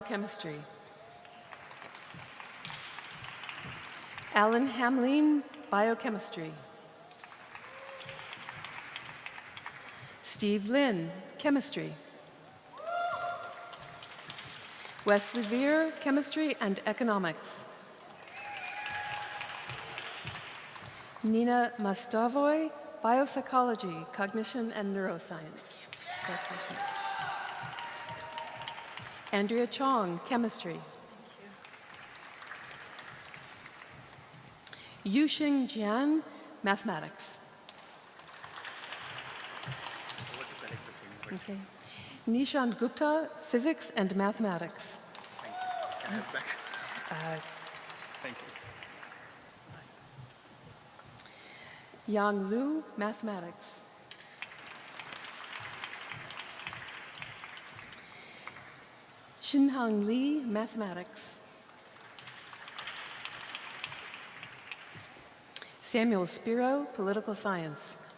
Chemistry. Alan Hamline, Biochemistry. Steve Lynn, Chemistry. Wesley Veer, Chemistry and Economics. Nina Mastavoy, Biopsychology, Cognition and Neuroscience. Congratulations. Andrea Chong, Chemistry. Yuxing Jian, Mathematics. Okay. Nishan Gupta, Physics and Mathematics. Thank you. Yang Lu, Mathematics. Xinhang Li, Mathematics. Samuel Spiro, Political Science.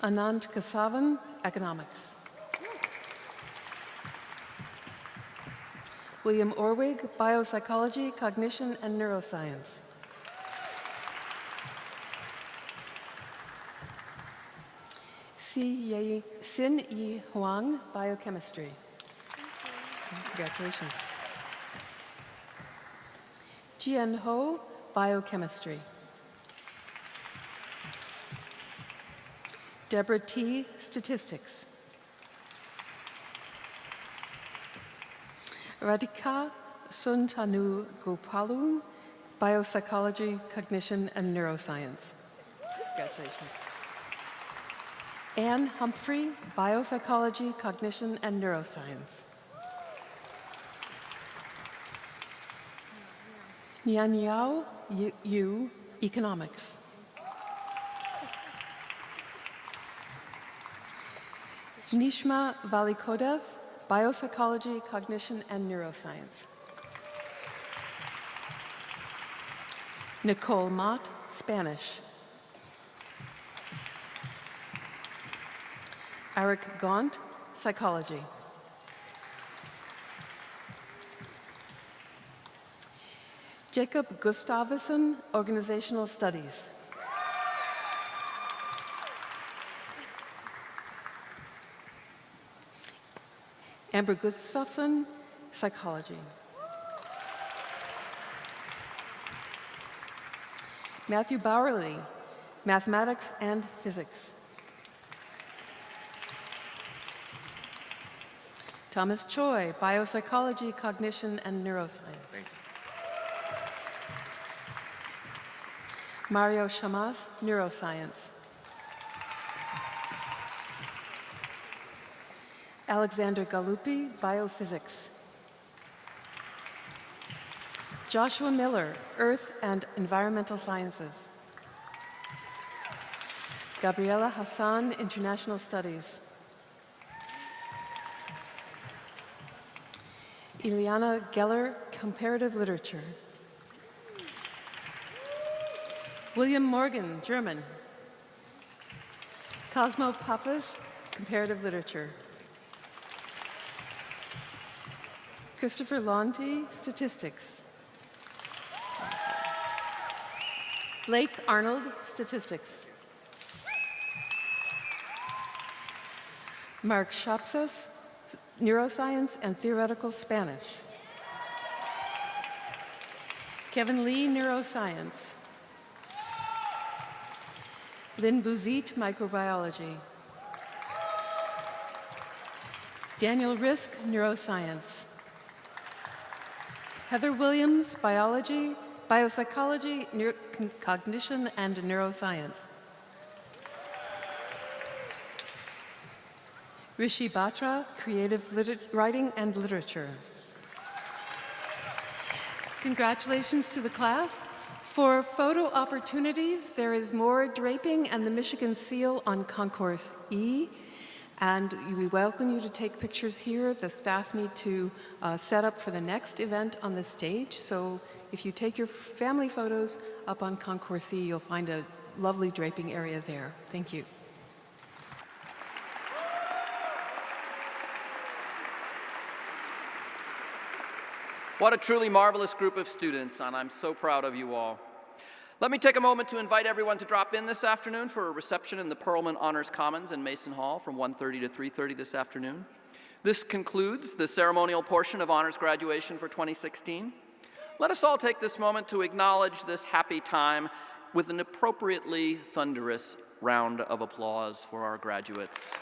Anand Kasavan, Economics. William Orwig, Biopsychology, Cognition and Neuroscience. Xin Yi Huang, Biochemistry. Congratulations. Jian Ho, Biochemistry. Deborah T, Statistics. Radhika Suntanu Gopalun, Biopsychology, Cognition and Neuroscience. Congratulations. Anne Humphrey, Biopsychology, Cognition and Neuroscience. Nianyao Yu, Economics. Nishma Valikodev, Biopsychology, Cognition and Neuroscience. Nicole Mott, Spanish. Eric Gaunt, Psychology. Jacob Gustavsson, Organizational Studies. Amber Gustafson, Psychology. Matthew Bowerly, Mathematics and Physics. Thomas Choi, Biopsychology, Cognition and Neuroscience. Mario Chamas, Neuroscience. Alexander Galuppi, Biophysics. Joshua Miller, Earth and Environmental Sciences. Gabriela Hassan, International Studies. Ileana Geller, Comparative Literature. William Morgan, German. Cosmo Pappas, Comparative Literature. Christopher Lonti, Statistics. Blake Arnold, Statistics. Mark Shapsas, Neuroscience and Theoretical Spanish. Kevin Lee, Neuroscience. Lynn Bouzit, Microbiology. Daniel Risk, Neuroscience. Heather Williams, Biology, Biopsychology, Cognition and Neuroscience. Rishi Batra, Creative Writing and Literature. Congratulations to the class. For photo opportunities, there is more draping and the Michigan seal on Concourse E. And we welcome you to take pictures here. The staff need to set up for the next event on the stage. So if you take your family photos up on Concourse E, you'll find a lovely draping area there. Thank you. What a truly marvelous group of students, and I'm so proud of you all. Let me take a moment to invite everyone to drop in this afternoon for a reception in the Perlman Honors Commons in Mason Hall from 1:30 to 3:30 this afternoon. This concludes the ceremonial portion of honors graduation for 2016. Let us all take this moment to acknowledge this happy time with an appropriately thunderous round of applause for our graduates.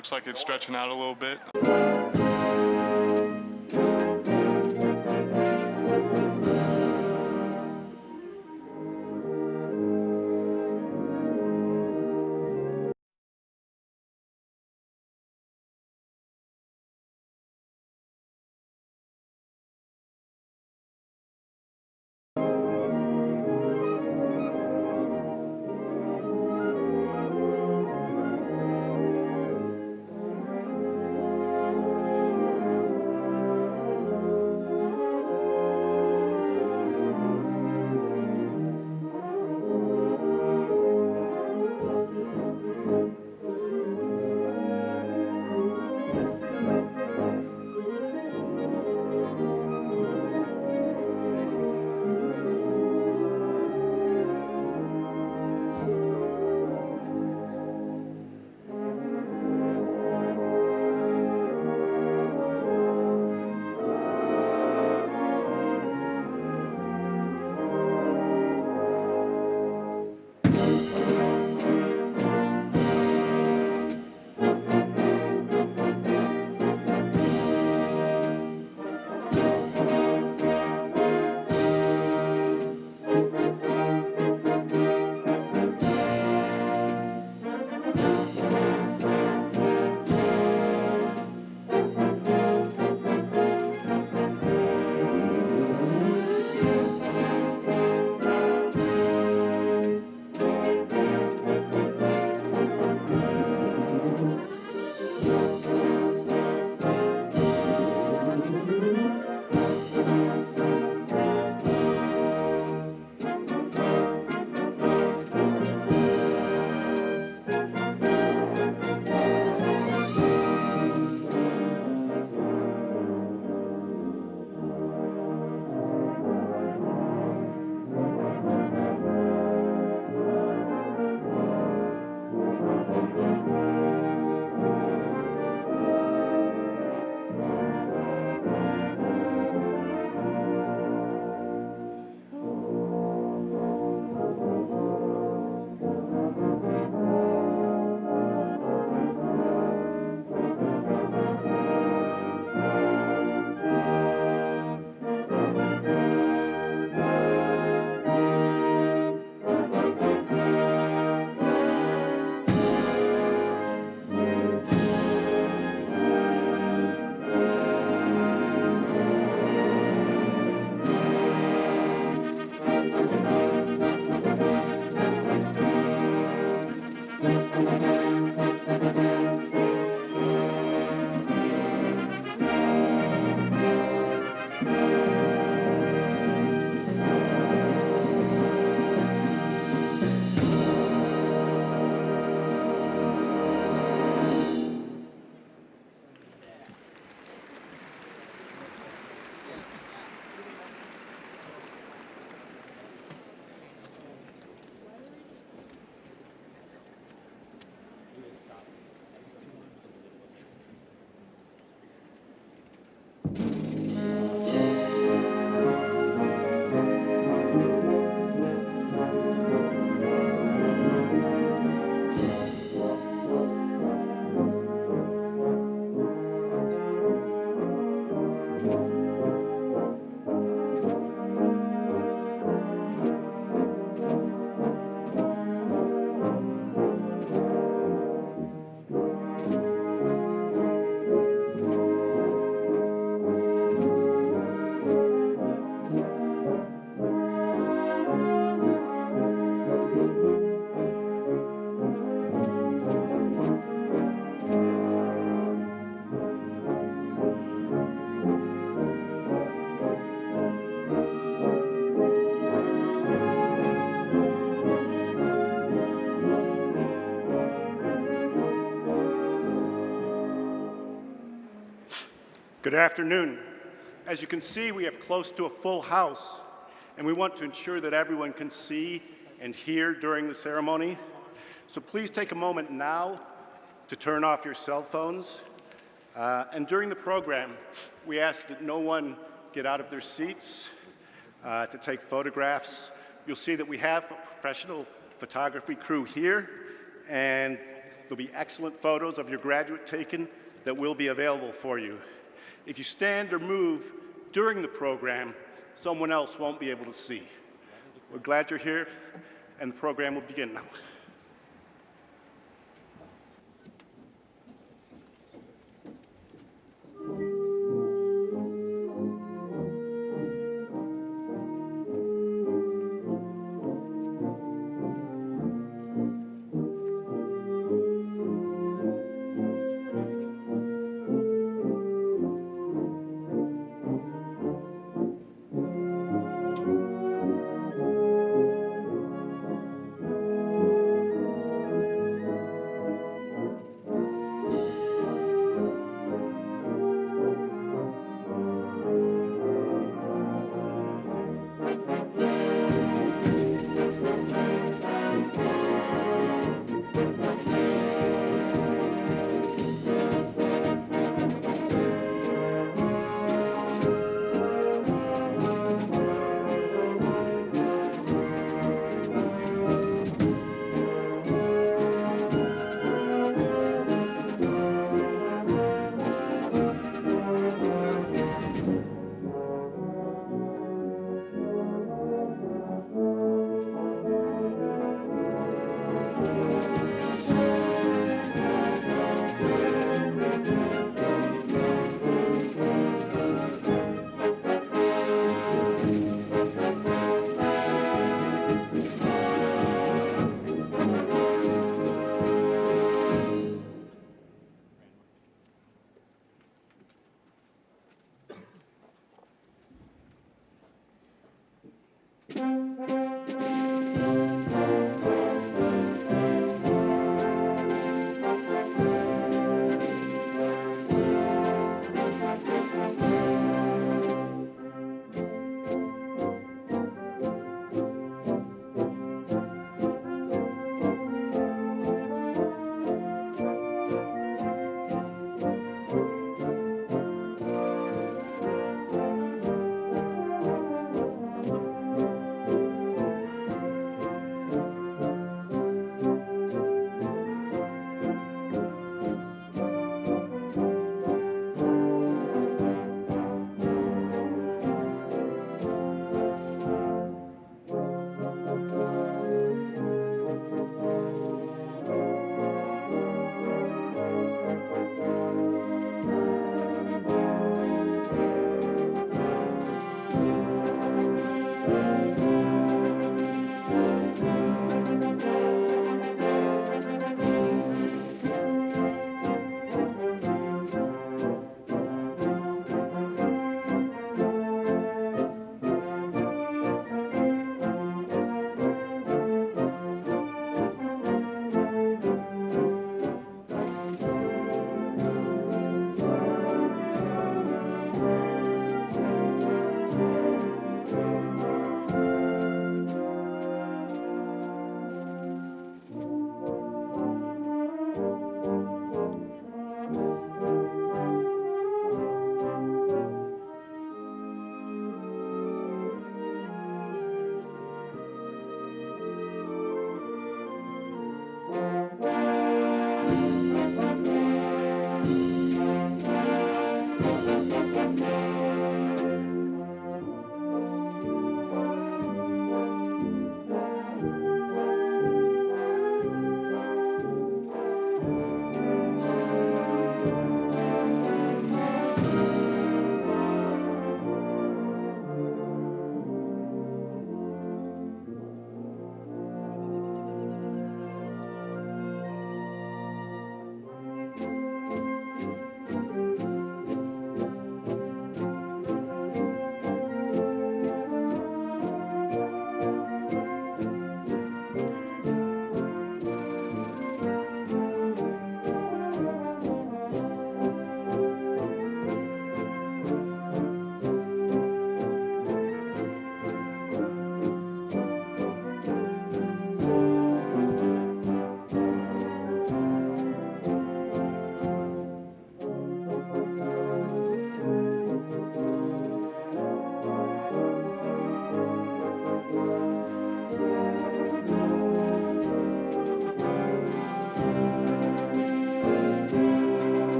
Looks like it's stretching out a little bit. Good afternoon. As you can see, we have close to a full house, and we want to ensure that everyone can see and hear during the ceremony. So please take a moment now to turn off your cell phones. And during the program, we ask that no one get out of their seats to take photographs. You'll see that we have a professional photography crew here, and there'll be excellent photos of your graduate taken that will be available for you. If you stand or move during the program, someone else won't be able to see. We're glad you're here, and the program will begin now.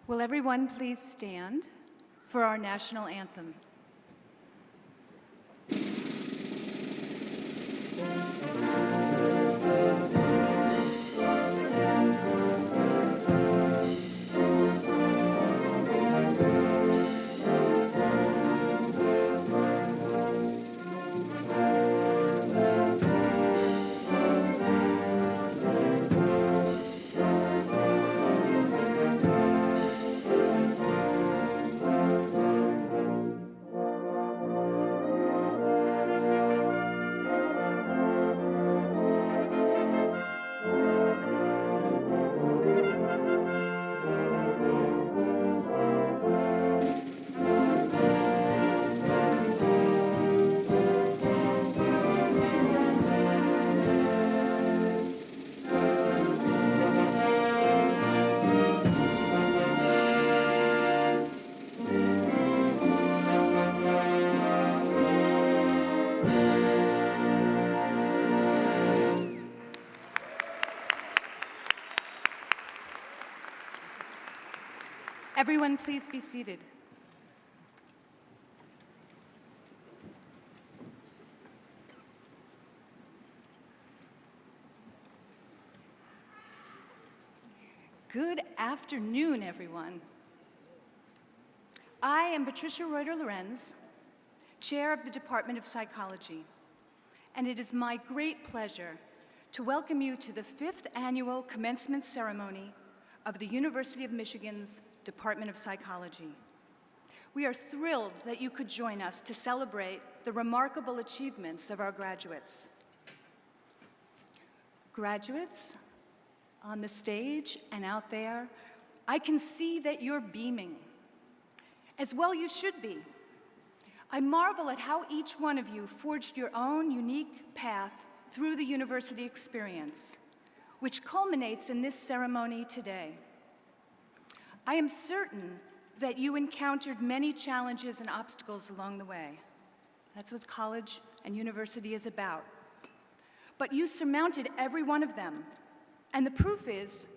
Will everyone please stand for our national anthem? Everyone, please be seated. Good afternoon, everyone. I am Patricia Reuter-Lorenz, Chair of the Department of Psychology, and it is my great pleasure to welcome you to the 5th annual commencement ceremony of the University of Michigan's Department of Psychology. We are thrilled that you could join us to celebrate the remarkable achievements of our graduates. Graduates, on the stage and out there, I can see that you're beaming. As well you should be. I marvel at how each one of you forged your own unique path through the university experience, which culminates in this ceremony today. I am certain that you encountered many challenges and obstacles along the way. That's what college and university is about. But you surmounted every one of them. And the proof is,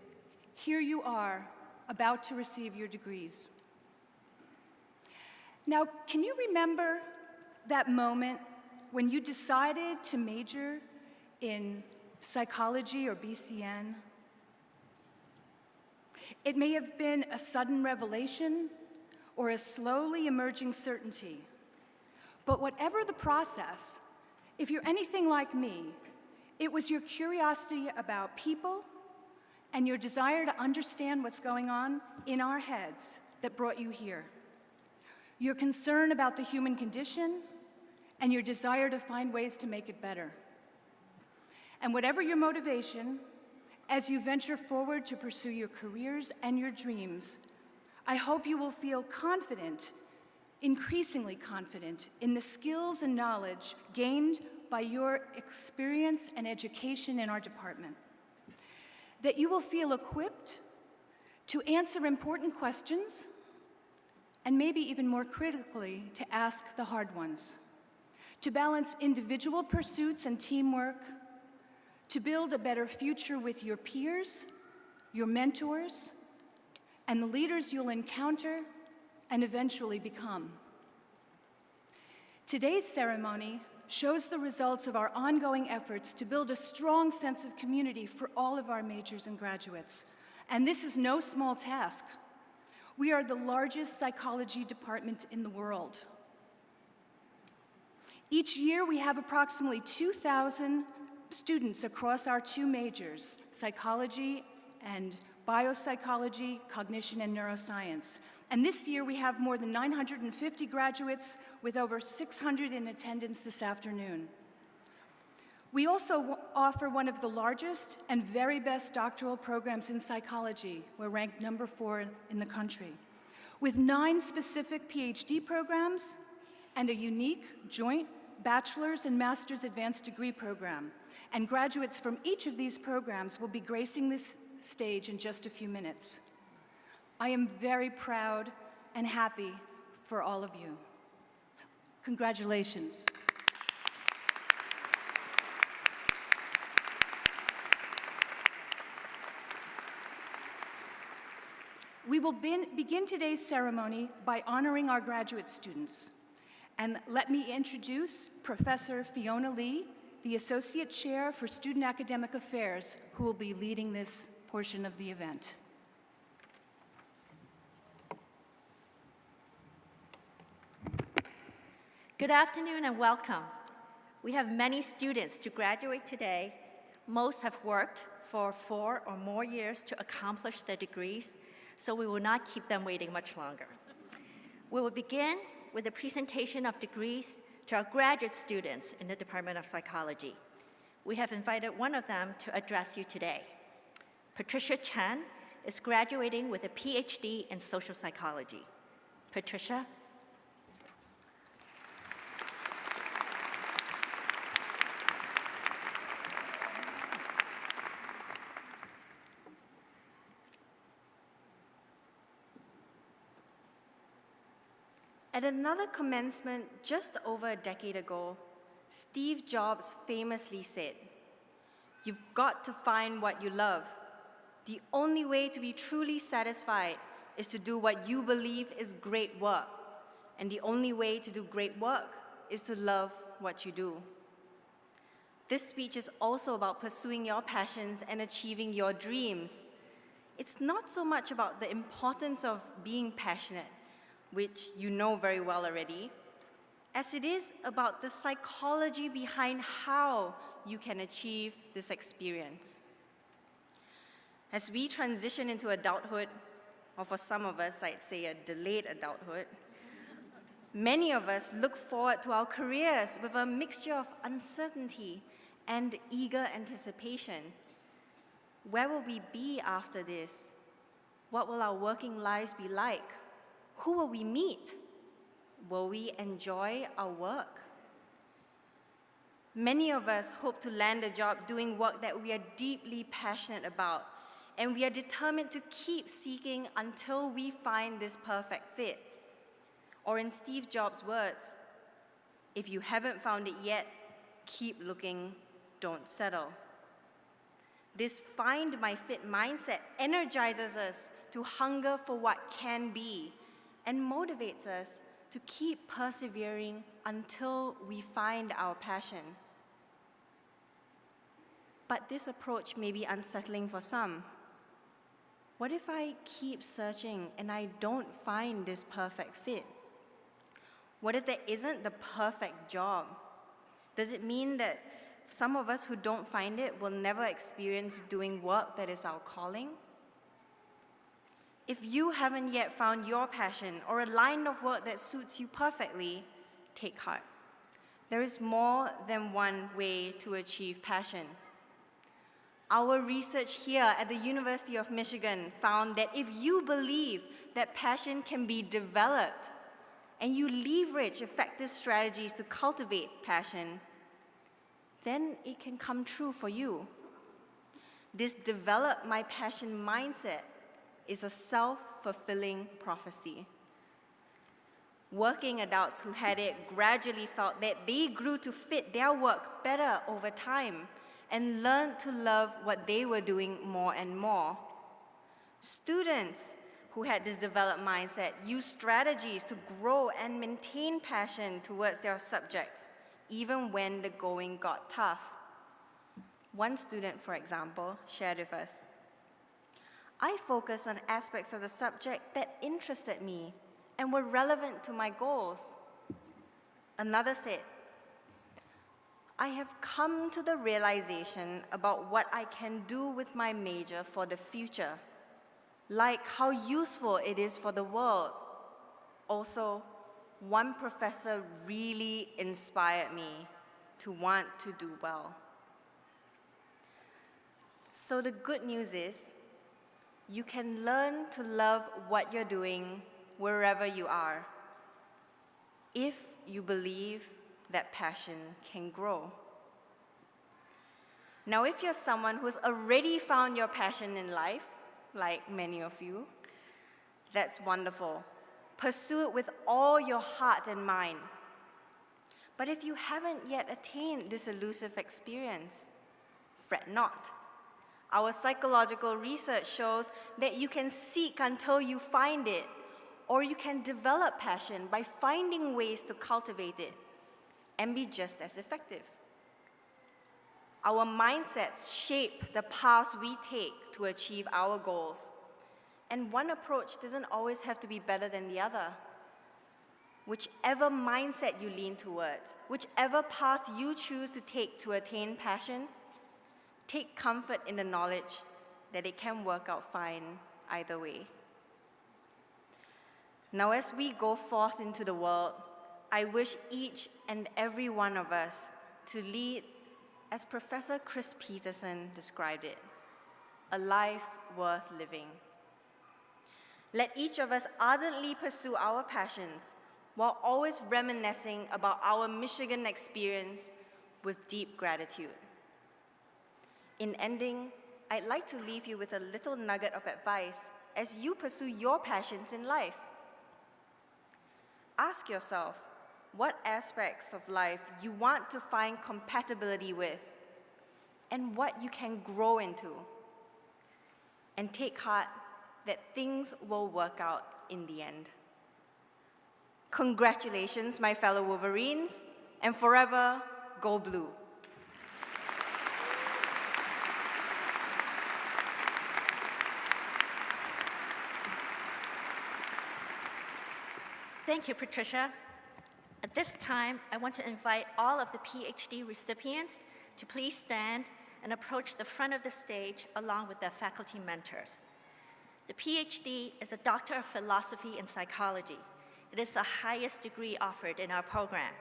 here you are, about to receive your degrees. Now, can you remember that moment when you decided to major in psychology or BCN? It may have been a sudden revelation or a slowly emerging certainty. But whatever the process, if you're anything like me, it was your curiosity about people and your desire to understand what's going on in our heads that brought you here. Your concern about the human condition and your desire to find ways to make it better. And whatever your motivation, as you venture forward to pursue your careers and your dreams, I hope you will feel confident, increasingly confident, in the skills and knowledge gained by your experience and education in our department. That you will feel equipped to answer important questions, and maybe even more critically, to ask the hard ones. To balance individual pursuits and teamwork, to build a better future with your peers, your mentors, and the leaders you'll encounter and eventually become. Today's ceremony shows the results of our ongoing efforts to build a strong sense of community for all of our majors and graduates. And this is no small task. We are the largest psychology department in the world. Each year, we have approximately 2,000 students across our two majors, psychology and biopsychology, cognition and neuroscience. And this year we have more than 950 graduates with over 600 in attendance this afternoon. We also offer one of the largest and very best doctoral programs in psychology. We're ranked number 4 in the country, with 9 specific PhD programs and a unique joint bachelor's and master's advanced degree program. And graduates from each of these programs will be gracing this stage in just a few minutes. I am very proud and happy for all of you. Congratulations. We will begin today's ceremony by honoring our graduate students. And let me introduce Professor Fiona Lee, the Associate Chair for Student Academic Affairs, who will be leading this portion of the event. Good afternoon and welcome. We have many students to graduate today. Most have worked for 4 or more years to accomplish their degrees, so we will not keep them waiting much longer. We will begin with a presentation of degrees to our graduate students in the Department of Psychology. We have invited one of them to address you today. Patricia Chen is graduating with a PhD in social psychology. Patricia. At another commencement just over a decade ago, Steve Jobs famously said, "You've got to find what you love. The only way to be truly satisfied is to do what you believe is great work. And the only way to do great work is to love what you do." This speech is also about pursuing your passions and achieving your dreams. It's not so much about the importance of being passionate, which you know very well already, as it is about the psychology behind how you can achieve this experience. As we transition into adulthood, or for some of us, I'd say a delayed adulthood, many of us look forward to our careers with a mixture of uncertainty and eager anticipation. Where will we be after this? What will our working lives be like? Who will we meet? Will we enjoy our work? Many of us hope to land a job doing work that we are deeply passionate about, and we are determined to keep seeking until we find this perfect fit. Or in Steve Jobs' words, if you haven't found it yet, keep looking, don't settle. This find my fit mindset energizes us to hunger for what can be, and motivates us to keep persevering until we find our passion. But this approach may be unsettling for some. What if I keep searching and I don't find this perfect fit? What if there isn't the perfect job? Does it mean that some of us who don't find it will never experience doing work that is our calling? If you haven't yet found your passion or a line of work that suits you perfectly, take heart. There is more than one way to achieve passion. Our research here at the University of Michigan found that if you believe that passion can be developed and you leverage effective strategies to cultivate passion, then it can come true for you. This develop my passion mindset is a self-fulfilling prophecy. Working adults who had it gradually felt that they grew to fit their work better over time and learned to love what they were doing more and more. Students who had this developed mindset used strategies to grow and maintain passion towards their subjects, even when the going got tough. One student, for example, shared with us, "I focused on aspects of the subject that interested me and were relevant to my goals." Another said, "I have come to the realization about what I can do with my major for the future, like how useful it is for the world. Also, one professor really inspired me to want to do well." So the good news is, you can learn to love what you're doing wherever you are, if you believe that passion can grow. Now, if you're someone who's already found your passion in life, like many of you, that's wonderful. Pursue it with all your heart and mind. But if you haven't yet attained this elusive experience, fret not. Our psychological research shows that you can seek until you find it, or you can develop passion by finding ways to cultivate it and be just as effective. Our mindsets shape the paths we take to achieve our goals. And one approach doesn't always have to be better than the other. Whichever mindset you lean towards, whichever path you choose to take to attain passion, take comfort in the knowledge that it can work out fine either way. Now, as we go forth into the world, I wish each and every one of us to lead, as Professor Chris Peterson described it, a life worth living. Let each of us ardently pursue our passions while always reminiscing about our Michigan experience with deep gratitude. In ending, I'd like to leave you with a little nugget of advice as you pursue your passions in life. Ask yourself what aspects of life you want to find compatibility with and what you can grow into. And take heart that things will work out in the end. Congratulations, my fellow Wolverines, and forever, go blue. Thank you, Patricia. At this time, I want to invite all of the PhD recipients to please stand and approach the front of the stage along with their faculty mentors. The PhD is a Doctor of Philosophy in Psychology. It is the highest degree offered in our program.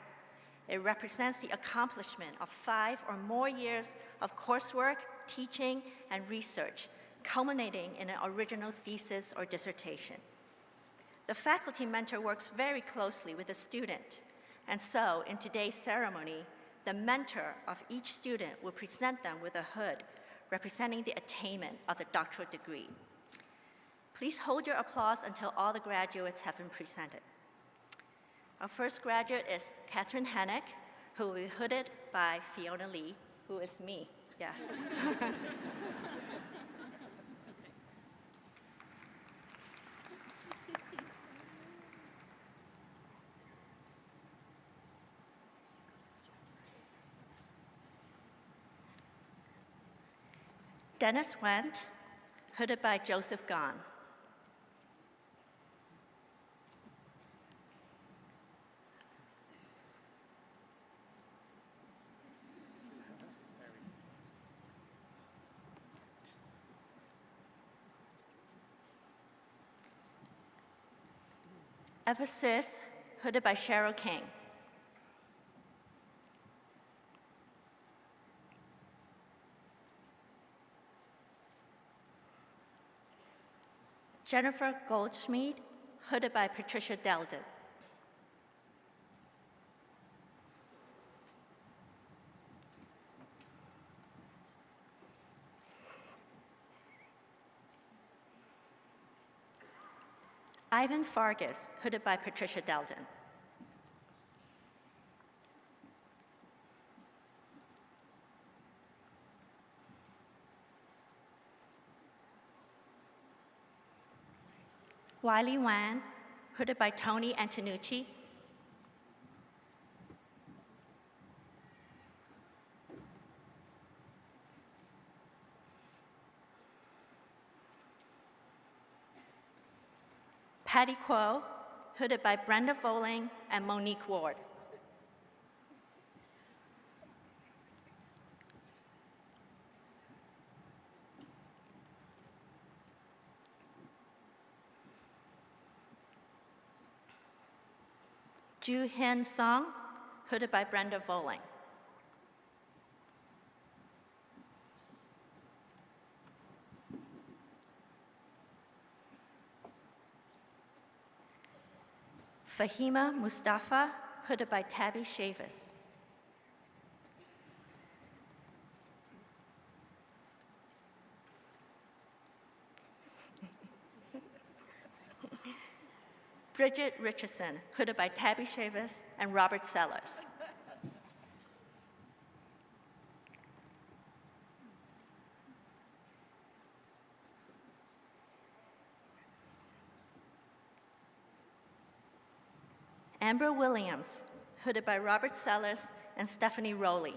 It represents the accomplishment of 5 or more years of coursework, teaching, and research, culminating in an original thesis or dissertation. The faculty mentor works very closely with the student, and so in today's ceremony, the mentor of each student will present them with a hood representing the attainment of the doctoral degree. Please hold your applause until all the graduates have been presented. Our first graduate is Catherine Hennick, who will be hooded by Fiona Lee, who is me, yes. Dennis Wendt, hooded by Joseph Gahn. Eva Sis, hooded by Cheryl King. Jennifer Goldschmied, hooded by Patricia Delden. Ivan Fargas, hooded by Patricia Delden. Wiley Wan, hooded by Tony Antonucci. Patty Kuo, hooded by Brenda Voling and Monique Ward. Ju Hin Song, hooded by Brenda Voling. Fahima Mustafa, hooded by Tabby Chavis. Bridget Richardson, hooded by Tabby Chavis and Robert Sellers. Amber Williams, hooded by Robert Sellers and Stephanie Rowley.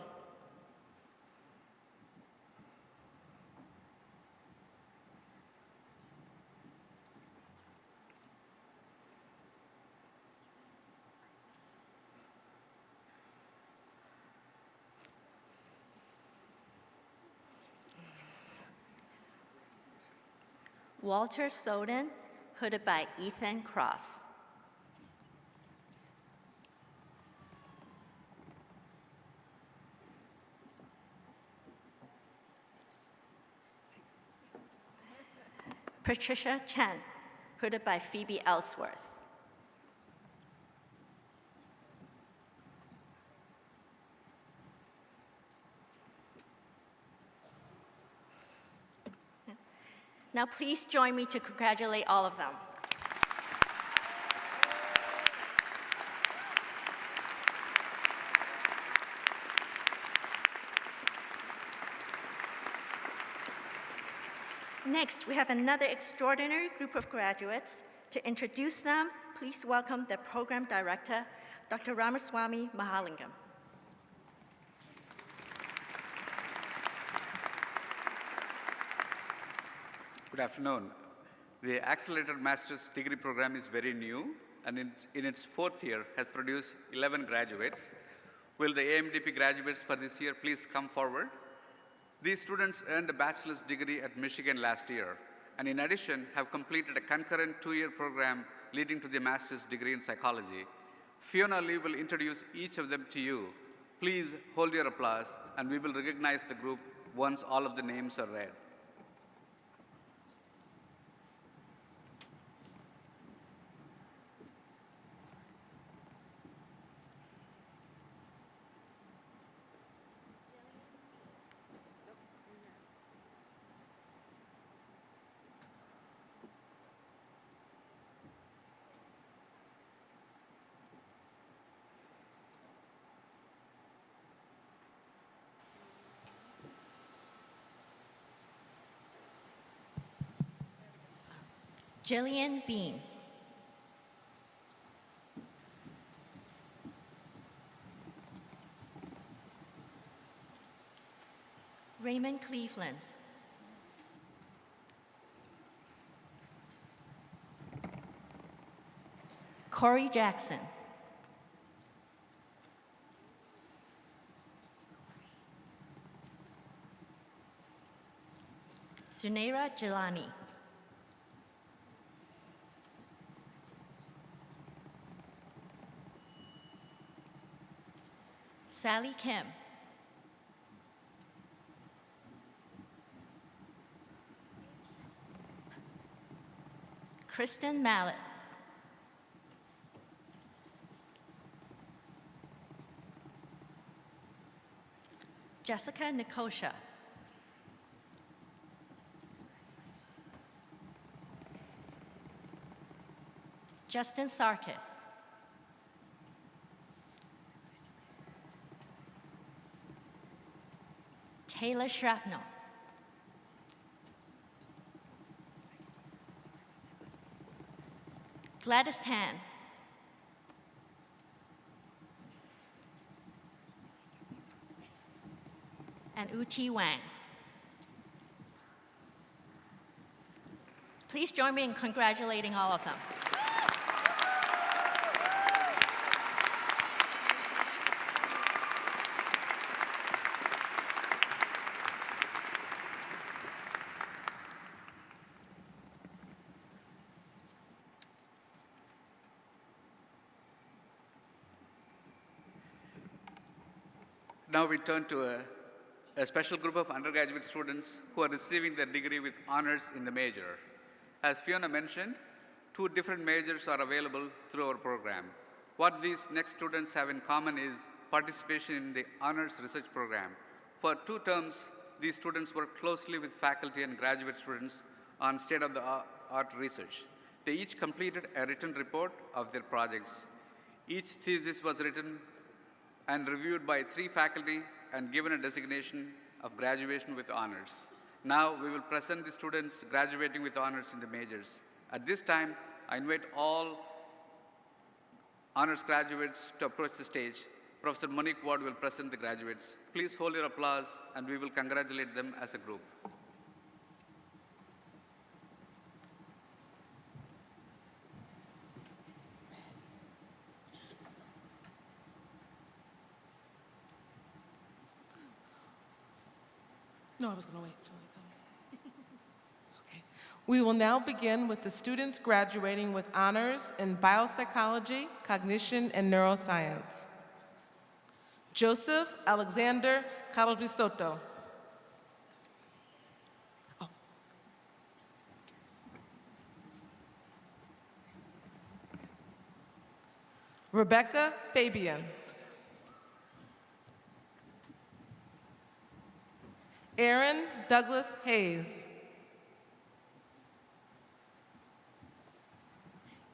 Walter Soden, hooded by Ethan Cross. Patricia Chen, hooded by Phoebe Ellsworth. Now please join me to congratulate all of them. Next, we have another extraordinary group of graduates. To introduce them, please welcome the program director, Dr. Ramaswamy Mahalingam. Good afternoon. The Accelerated Master's Degree Program is very new and in its fourth year has produced 11 graduates. Will the AMDP graduates for this year please come forward? These students earned a bachelor's degree at Michigan last year and in addition have completed a concurrent 2-year program leading to the master's degree in psychology. Fiona Lee will introduce each of them to you. Please hold your applause and we will recognize the group once all of the names are read. Jillian Bean. Raymond Cleveland. Corey Jackson. Zunaira Jelani. Sally Kim. Kristen Mallet. Jessica Nikosha. Justin Sarkis. Taylor Shrapnel. Gladys Tan. And Uti Wang. Please join me in congratulating all of them. Now we turn to a special group of undergraduate students who are receiving their degree with honors in the major. As Fiona mentioned, 2 different majors are available through our program. What these next students have in common is participation in the honors research program. For 2 terms, these students work closely with faculty and graduate students on state-of-the-art research. They each completed a written report of their projects. Each thesis was written and reviewed by 3 faculty and given a designation of graduation with honors. Now we will present the students graduating with honors in the majors. At this time, I invite all honors graduates to approach the stage, Professor Monique Ward will present the graduates. Please hold your applause and we will congratulate them as a group. No, I was going to wait till I come. Okay. We will now begin with the students graduating with honors in biopsychology, cognition, and neuroscience. Joseph Alexander Calabrisotto. Oh. Rebecca Fabian. Aaron Douglas Hayes.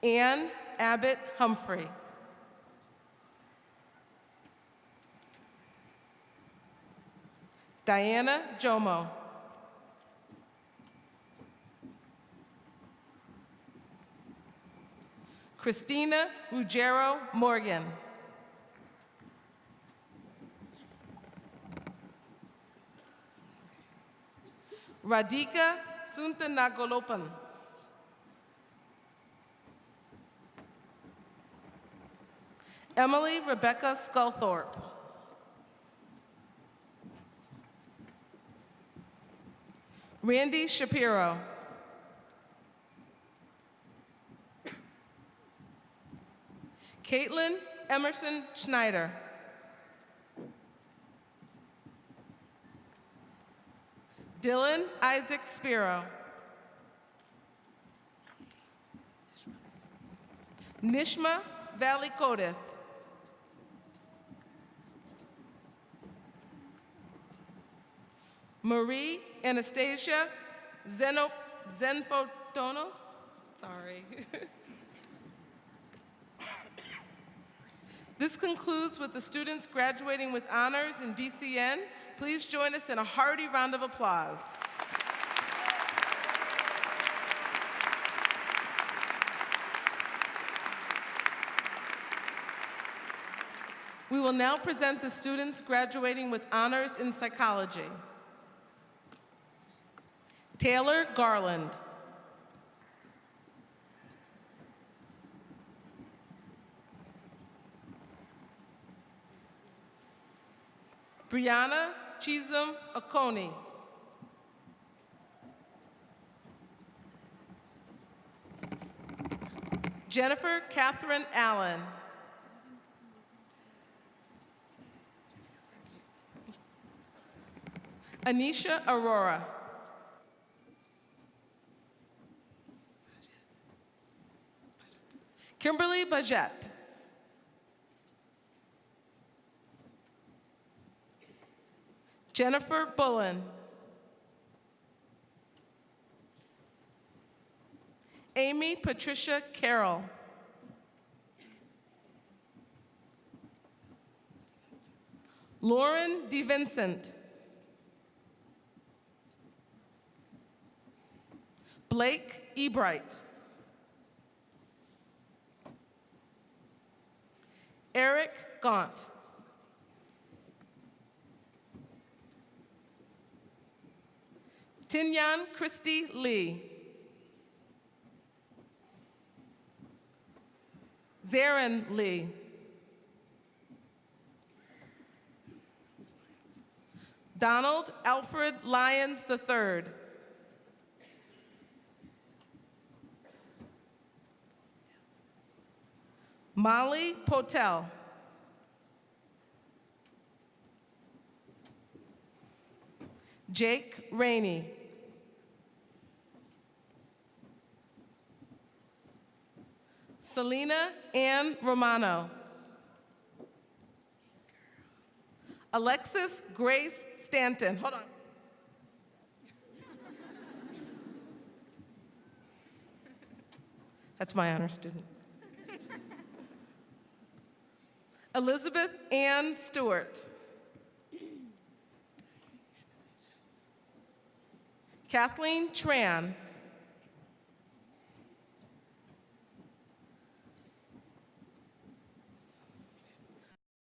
Ann Abbott Humphrey. Diana Jomo. Christina Ruggiero Morgan. Radhika Suntanagolopan. Emily Rebecca Sculthorpe. Randy Shapiro. Caitlin Emerson Schneider. Dylan Isaac Spiro. Nishma Valley Kodith. Marie Anastasia Zenfotonos. Sorry. This concludes with the students graduating with honors in BCN. Please join us in a hearty round of applause. We will now present the students graduating with honors in psychology. Taylor Garland. Brianna Chisholm Oconee. Jennifer Catherine Allen. Anisha Aurora. Kimberly Bajette. Jennifer Bullen. Amy Patricia Carroll. Lauren DeVincent. Blake Ebright. Eric Gaunt. Tinyan Christy Lee. Zarin Lee. Donald Alfred Lyons III. Molly Potel. Jake Rainey. Selena Ann Romano. Alexis Grace Stanton. Hold on. That's my honor student. Elizabeth Ann Stewart. Kathleen Tran.